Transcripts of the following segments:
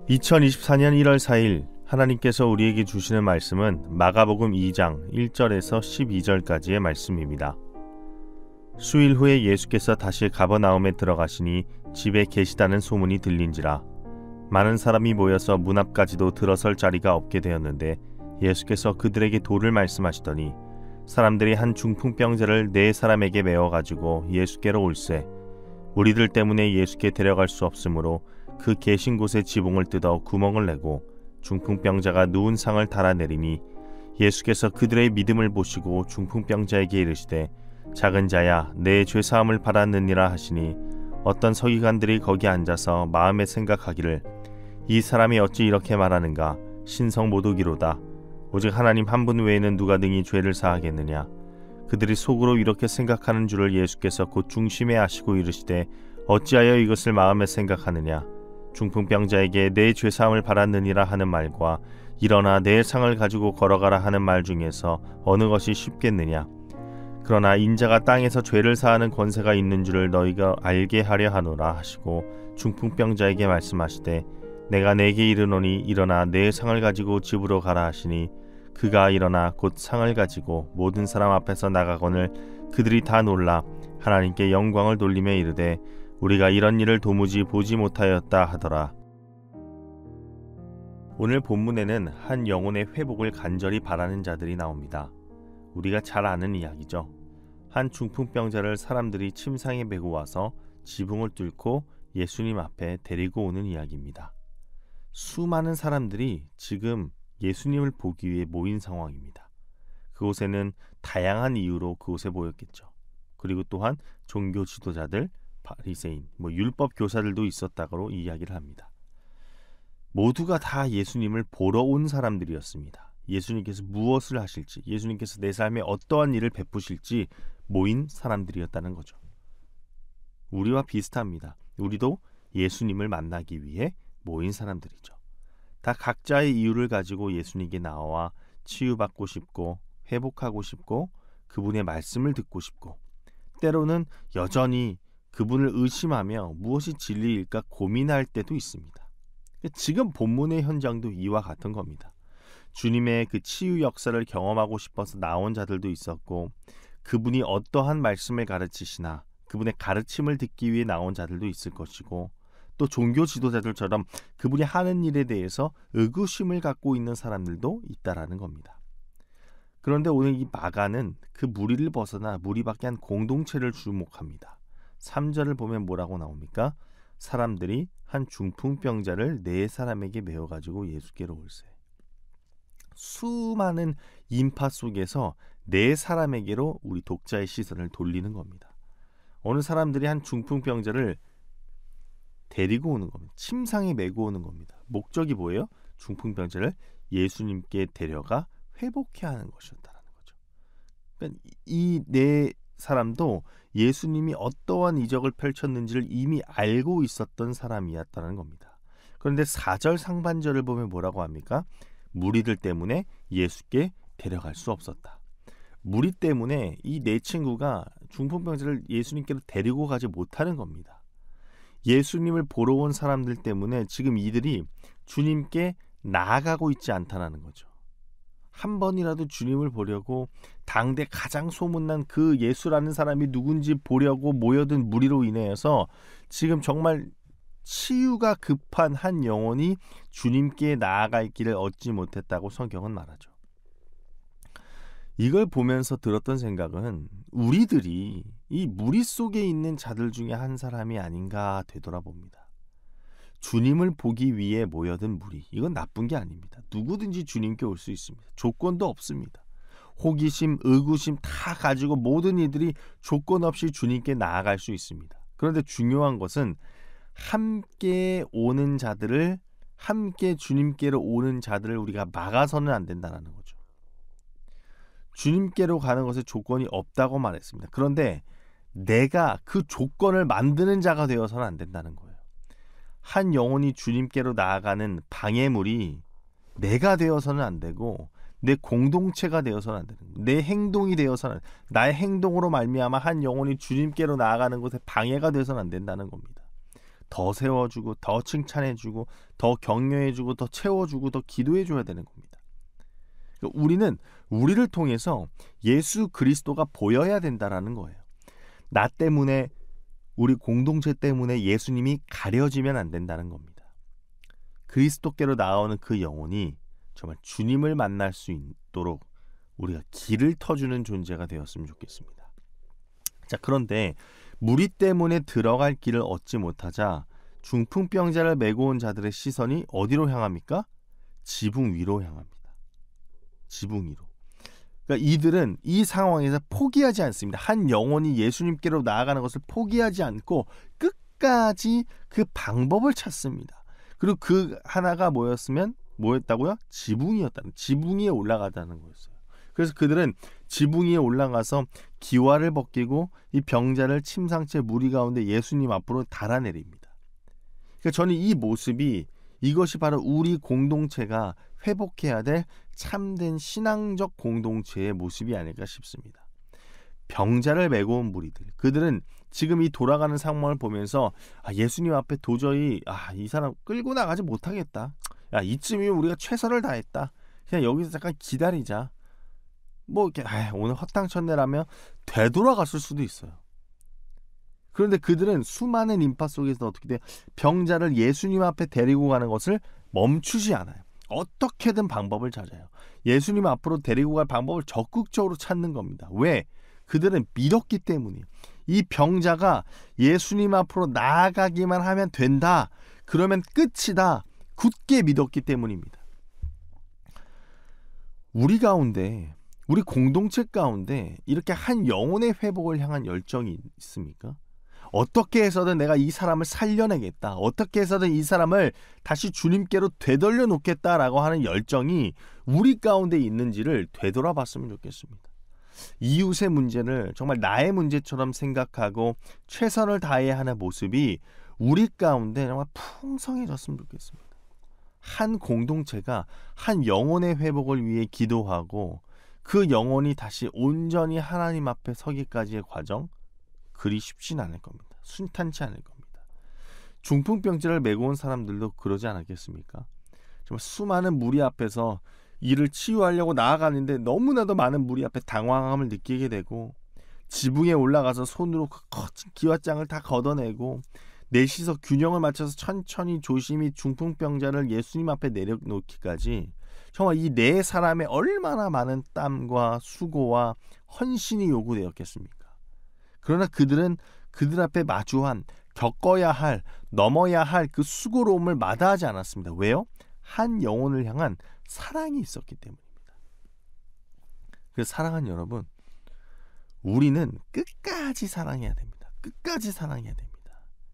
2024년 1월 4일 하나님께서 우리에게 주시는 말씀은 마가복음 2장 1절에서 12절까지의 말씀입니다. 수일 후에 예수께서 다시 가버나움에 들어가시니 집에 계시다는 소문이 들린지라 많은 사람이 모여서 문 앞까지도 들어설 자리가 없게 되었는데 예수께서 그들에게 도를 말씀하시더니 사람들이 한 중풍병자를 4사람에게 메워가지고 예수께로 올세 무리들 때문에 예수께 데려갈 수 없으므로 그 계신 곳의 지붕을 뜯어 구멍을 내고 중풍병자가 누운 상을 달아내리니 예수께서 그들의 믿음을 보시고 중풍병자에게 이르시되 작은 자야 내 죄사함을 받았느니라 하시니 어떤 서기관들이 거기 앉아서 마음에 생각하기를 이 사람이 어찌 이렇게 말하는가 신성 모독이로다 오직 하나님 한 분 외에는 누가 능히 죄를 사하겠느냐 그들이 속으로 이렇게 생각하는 줄을 예수께서 곧 중심에 아시고 이르시되 어찌하여 이것을 마음에 생각하느냐 중풍병자에게 내 죄사함을 받았느니라 하는 말과 일어나 내 상을 가지고 걸어가라 하는 말 중에서 어느 것이 쉽겠느냐 그러나 인자가 땅에서 죄를 사하는 권세가 있는 줄을 너희가 알게 하려 하노라 하시고 중풍병자에게 말씀하시되 내가 내게 이르노니 일어나 내 상을 가지고 집으로 가라 하시니 그가 일어나 곧 상을 가지고 모든 사람 앞에서 나가거늘 그들이 다 놀라 하나님께 영광을 돌리며 이르되 우리가 이런 일을 도무지 보지 못하였다 하더라. 오늘 본문에는 한 영혼의 회복을 간절히 바라는 자들이 나옵니다. 우리가 잘 아는 이야기죠. 한 중풍병자를 사람들이 침상에 메고 와서 지붕을 뚫고 예수님 앞에 데리고 오는 이야기입니다. 수많은 사람들이 지금 예수님을 보기 위해 모인 상황입니다. 그곳에는 다양한 이유로 그곳에 모였겠죠. 그리고 또한 종교 지도자들, 바리새인, 율법 교사들도 있었다고 이야기를 합니다. 모두가 다 예수님을 보러 온 사람들이었습니다. 예수님께서 무엇을 하실지, 예수님께서 내 삶에 어떠한 일을 베푸실지 모인 사람들이었다는 거죠. 우리와 비슷합니다. 우리도 예수님을 만나기 위해 모인 사람들이죠. 다 각자의 이유를 가지고 예수님께 나와 치유받고 싶고 회복하고 싶고 그분의 말씀을 듣고 싶고 때로는 여전히 그분을 의심하며 무엇이 진리일까 고민할 때도 있습니다. 지금 본문의 현장도 이와 같은 겁니다. 주님의 그 치유 역사를 경험하고 싶어서 나온 자들도 있었고 그분이 어떠한 말씀을 가르치시나 그분의 가르침을 듣기 위해 나온 자들도 있을 것이고 또 종교 지도자들처럼 그분이 하는 일에 대해서 의구심을 갖고 있는 사람들도 있다라는 겁니다. 그런데 오늘 이 마가는 그 무리를 벗어나 무리밖에 한 공동체를 주목합니다. 3절을 보면 뭐라고 나옵니까? 사람들이 한 중풍병자를 4사람에게 메워가지고 예수께로 올세. 수많은 인파 속에서 4사람에게로 우리 독자의 시선을 돌리는 겁니다. 어느 사람들이 한 중풍병자를 데리고 오는 겁니다. 침상에 메고 오는 겁니다. 목적이 뭐예요? 중풍병자를 예수님께 데려가 회복해야 하는 것이었다는 거죠. 그러니까 이 4사람도 예수님이 어떠한 이적을 펼쳤는지를 이미 알고 있었던 사람이었다는 겁니다. 그런데 4절 상반절을 보면 뭐라고 합니까? 무리들 때문에 예수께 데려갈 수 없었다. 무리 때문에 이 4친구가 중풍병자를 예수님께로 데리고 가지 못하는 겁니다. 예수님을 보러 온 사람들 때문에 지금 이들이 주님께 나아가고 있지 않다는 거죠. 한 번이라도 주님을 보려고 당대 가장 소문난 그 예수라는 사람이 누군지 보려고 모여든 무리로 인해서 지금 정말 치유가 급한 한 영혼이 주님께 나아갈 길을 얻지 못했다고 성경은 말하죠. 이걸 보면서 들었던 생각은 우리들이 이 무리 속에 있는 자들 중에 한 사람이 아닌가 되돌아봅니다. 주님을 보기 위해 모여든 무리, 이건 나쁜 게 아닙니다. 누구든지 주님께 올 수 있습니다. 조건도 없습니다. 호기심, 의구심 다 가지고 모든 이들이 조건 없이 주님께 나아갈 수 있습니다. 그런데 중요한 것은 함께 오는 자들을, 함께 주님께로 오는 자들을 우리가 막아서는 안 된다는 거죠. 주님께로 가는 것에 조건이 없다고 말했습니다. 그런데 내가 그 조건을 만드는 자가 되어서는 안 된다는 거예요. 한 영혼이 주님께로 나아가는 방해물이 내가 되어서는 안 되고 내 공동체가 되어서는 안 되는 거예요. 내 행동이 되어서는, 나의 행동으로 말미암아 한 영혼이 주님께로 나아가는 것에 방해가 되어서는 안 된다는 겁니다. 더 세워주고 더 칭찬해주고 더 격려해주고 더 채워주고 더 기도해줘야 되는 겁니다. 그러니까 우리는 우리를 통해서 예수 그리스도가 보여야 된다라는 거예요. 나 때문에, 우리 공동체 때문에 예수님이 가려지면 안 된다는 겁니다. 그리스도께로 나아오는 그 영혼이 정말 주님을 만날 수 있도록 우리가 길을 터주는 존재가 되었으면 좋겠습니다. 자, 그런데 무리 때문에 들어갈 길을 얻지 못하자 중풍병자를 메고 온 자들의 시선이 어디로 향합니까? 지붕 위로 향합니다. 지붕 위로. 그러니까 이들은 이 상황에서 포기하지 않습니다. 한 영혼이 예수님께로 나아가는 것을 포기하지 않고 끝까지 그 방법을 찾습니다. 그리고 그 하나가 뭐였다고요? 지붕이었다는, 지붕 위에 올라가다는 거였어요. 그래서 그들은 지붕 위에 올라가서 기와를 벗기고 이 병자를 침상째 무리 가운데 예수님 앞으로 달아내립니다. 그러니까 저는 이 모습이, 이것이 바로 우리 공동체가 회복해야 될 참된 신앙적 공동체의 모습이 아닐까 싶습니다. 병자를 메고 온 무리들, 그들은 지금 이 돌아가는 상황을 보면서 예수님 앞에 도저히 이 사람 끌고 나가지 못하겠다. 이쯤이면 우리가 최선을 다했다. 그냥 여기서 잠깐 기다리자. 뭐 이렇게 오늘 허탕쳤네라면 되돌아갔을 수도 있어요. 그런데 그들은 수많은 인파 속에서 어떻게 돼? 병자를 예수님 앞에 데리고 가는 것을 멈추지 않아요. 어떻게든 방법을 찾아요. 예수님 앞으로 데리고 갈 방법을 적극적으로 찾는 겁니다. 왜? 그들은 믿었기 때문이에요. 이 병자가 예수님 앞으로 나아가기만 하면 된다. 그러면 끝이다. 굳게 믿었기 때문입니다. 우리 가운데, 우리 공동체 가운데 이렇게 한 영혼의 회복을 향한 열정이 있습니까? 어떻게 해서든 내가 이 사람을 살려내겠다. 어떻게 해서든 이 사람을 다시 주님께로 되돌려 놓겠다라고 하는 열정이 우리 가운데 있는지를 되돌아봤으면 좋겠습니다. 이웃의 문제를 정말 나의 문제처럼 생각하고 최선을 다해야 하는 모습이 우리 가운데 정말 풍성해졌으면 좋겠습니다. 한 공동체가 한 영혼의 회복을 위해 기도하고 그 영혼이 다시 온전히 하나님 앞에 서기까지의 과정, 그리 쉽진 않을 겁니다. 순탄치 않을 겁니다. 중풍병자를 메고 온 사람들도 그러지 않았겠습니까? 정말 수많은 무리 앞에서 이를 치유하려고 나아가는데 너무나도 많은 무리 앞에 당황함을 느끼게 되고, 지붕에 올라가서 손으로 그 커진 기와장을 다 걷어내고 넷이서 균형을 맞춰서 천천히 조심히 중풍병자를 예수님 앞에 내려놓기까지 정말 이 네 사람의 얼마나 많은 땀과 수고와 헌신이 요구되었겠습니까? 그러나 그들은 그들 앞에 마주한, 겪어야 할, 넘어야 할 그 수고로움을 마다하지 않았습니다. 왜요? 한 영혼을 향한 사랑이 있었기 때문입니다. 그래서 사랑하는 여러분, 우리는 끝까지 사랑해야 됩니다. 끝까지 사랑해야 됩니다.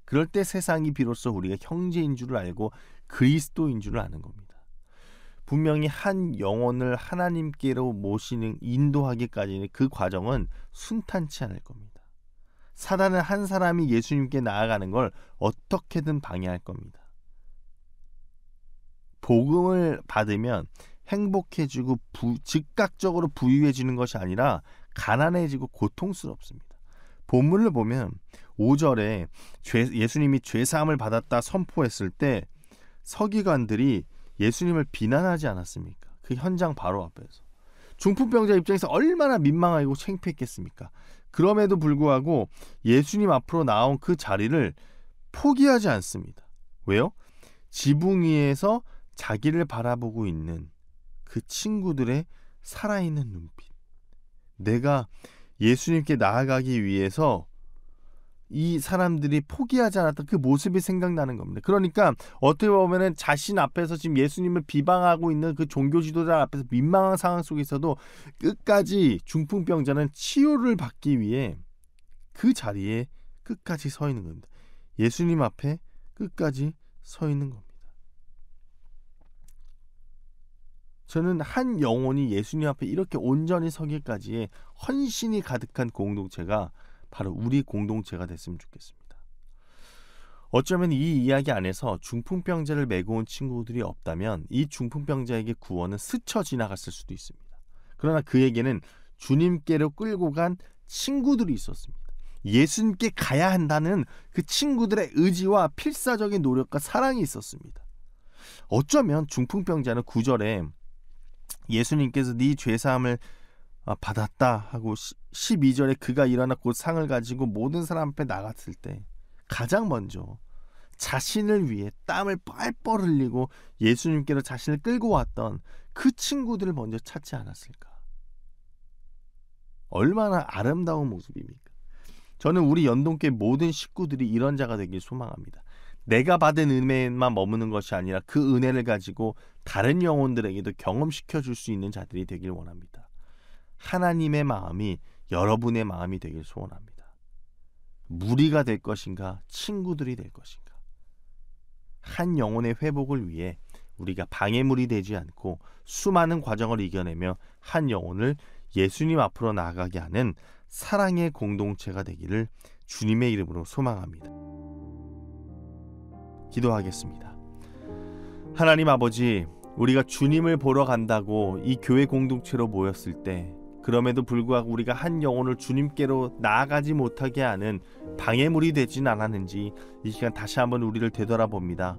그럴 때 세상이 비로소 우리가 형제인 줄을 알고 그리스도인 줄을 아는 겁니다. 분명히 한 영혼을 하나님께로 모시는, 인도하기까지는 그 과정은 순탄치 않을 겁니다. 사단은 한 사람이 예수님께 나아가는 걸 어떻게든 방해할 겁니다. 복음을 받으면 행복해지고 즉각적으로 부유해지는 것이 아니라 가난해지고 고통스럽습니다. 본문을 보면 5절에 예수님이 죄사함을 받았다 선포했을 때 서기관들이 예수님을 비난하지 않았습니까? 그 현장 바로 앞에서. 중풍병자 입장에서 얼마나 민망하고 창피했겠습니까? 그럼에도 불구하고 예수님 앞으로 나온 그 자리를 포기하지 않습니다. 왜요? 지붕 위에서 자기를 바라보고 있는 그 친구들의 살아있는 눈빛. 내가 예수님께 나아가기 위해서 이 사람들이 포기하지 않았던 그 모습이 생각나는 겁니다. 그러니까 어떻게 보면 자신 앞에서 지금 예수님을 비방하고 있는 그 종교 지도자 앞에서 민망한 상황 속에서도 끝까지 중풍병자는 치유를 받기 위해 그 자리에 끝까지 서 있는 겁니다. 예수님 앞에 끝까지 서 있는 겁니다. 저는 한 영혼이 예수님 앞에 이렇게 온전히 서기까지의 헌신이 가득한 공동체가 바로 우리 공동체가 됐으면 좋겠습니다. 어쩌면 이 이야기 안에서 중풍병자를 메고 온 친구들이 없다면 이 중풍병자에게 구원은 스쳐 지나갔을 수도 있습니다. 그러나 그에게는 주님께로 끌고 간 친구들이 있었습니다. 예수님께 가야 한다는 그 친구들의 의지와 필사적인 노력과 사랑이 있었습니다. 어쩌면 중풍병자는 9절에 예수님께서 네 죄사함을 받았다 하고 12절에 그가 일어나 곧 상을 가지고 모든 사람 앞에 나갔을 때 가장 먼저 자신을 위해 땀을 뻘뻘 흘리고 예수님께로 자신을 끌고 왔던 그 친구들을 먼저 찾지 않았을까? 얼마나 아름다운 모습입니까? 저는 우리 연동교회 모든 식구들이 이런 자가 되길 소망합니다. 내가 받은 은혜만 머무는 것이 아니라 그 은혜를 가지고 다른 영혼들에게도 경험시켜 줄 수 있는 자들이 되길 원합니다. 하나님의 마음이 여러분의 마음이 되길 소원합니다. 무리가 될 것인가, 친구들이 될 것인가. 한 영혼의 회복을 위해 우리가 방해물이 되지 않고 수많은 과정을 이겨내며 한 영혼을 예수님 앞으로 나아가게 하는 사랑의 공동체가 되기를 주님의 이름으로 소망합니다. 기도하겠습니다. 하나님 아버지, 우리가 주님을 보러 간다고 이 교회 공동체로 모였을 때 그럼에도 불구하고 우리가 한 영혼을 주님께로 나아가지 못하게 하는 방해물이 되진 않았는지 이 시간 다시 한번 우리를 되돌아봅니다.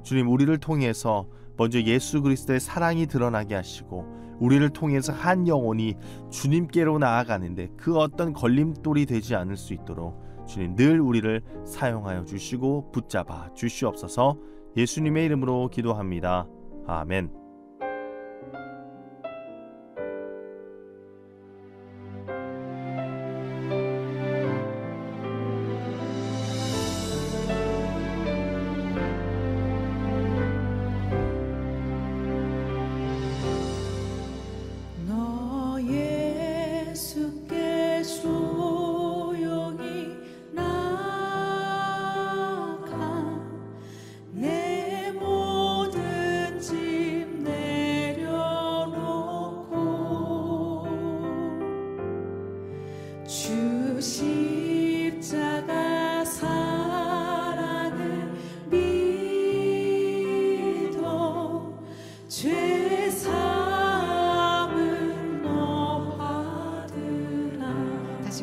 주님, 우리를 통해서 먼저 예수 그리스도의 사랑이 드러나게 하시고 우리를 통해서 한 영혼이 주님께로 나아가는데 그 어떤 걸림돌이 되지 않을 수 있도록 주님 늘 우리를 사용하여 주시고 붙잡아 주시옵소서. 예수님의 이름으로 기도합니다. 아멘.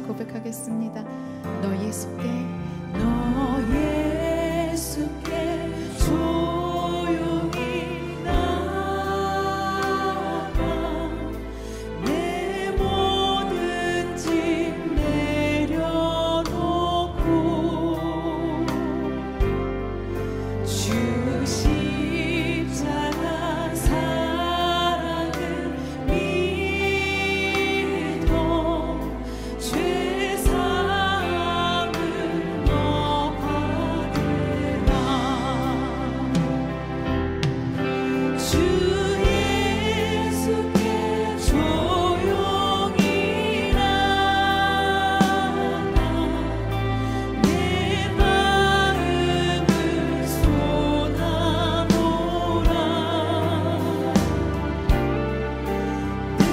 고백하겠습니다. 너 예수께 조용히 나가 내 모든 짐 내려놓고 주 십자가 사랑을 믿어 죄 사함을 너 받으라. 주 예수께 조용히 나가 내 마음을 쏟아놓으라. 늘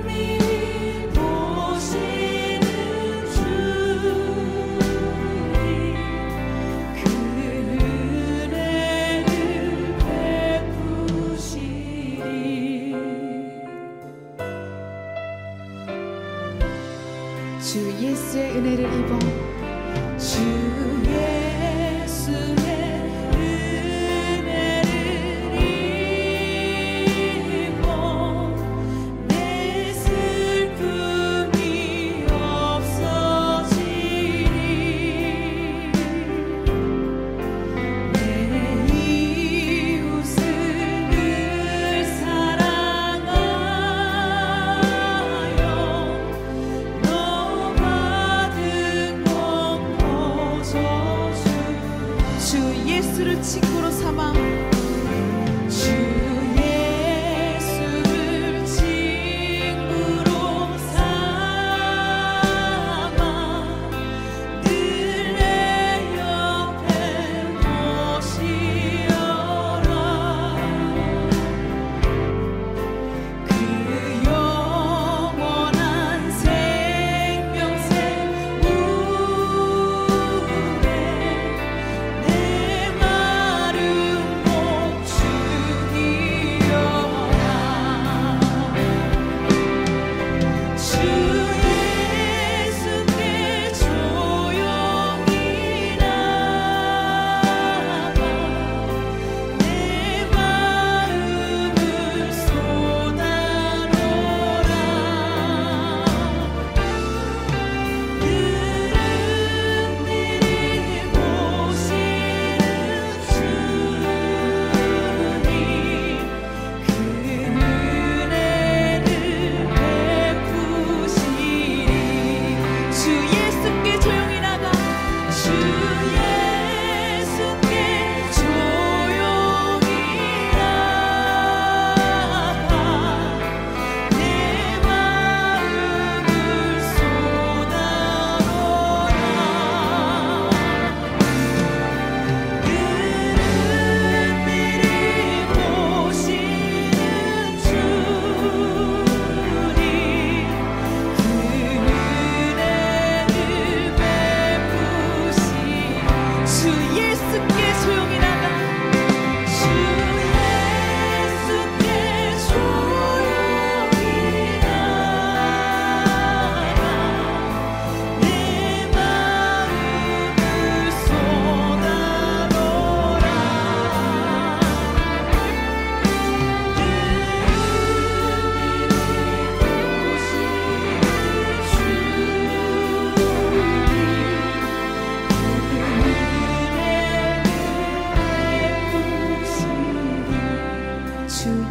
은밀히 보시는 주님 그 은혜를 베푸시리. 주 예수의 은혜를 입어 주 예수의 은혜를 입어 내 슬픔이 없어지리. 내 이웃을 늘 사랑하여 너 받은 것 거저주. 주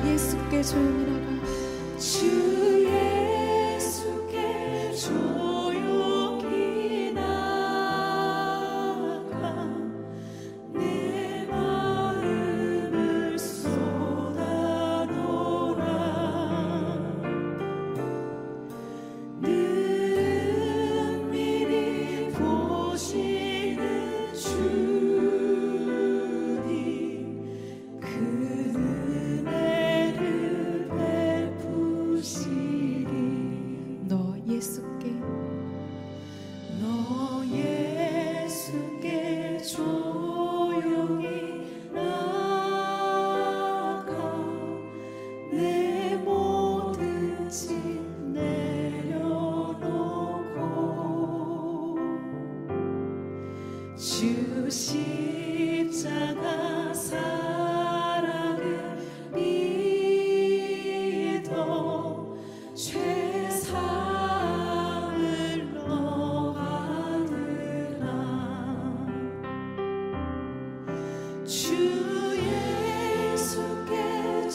예수께 조용히 나가. 주 예수께 조용히 나가 내 마음을 쏟아놓으라. 능밀히 보시는 주님 그 은혜를 베푸시리. 너 예수께 조용히 나가 내 모든 짐 내려놓고 주 십자가 사랑을 믿어 죄사함을 얻으라. 주 예수께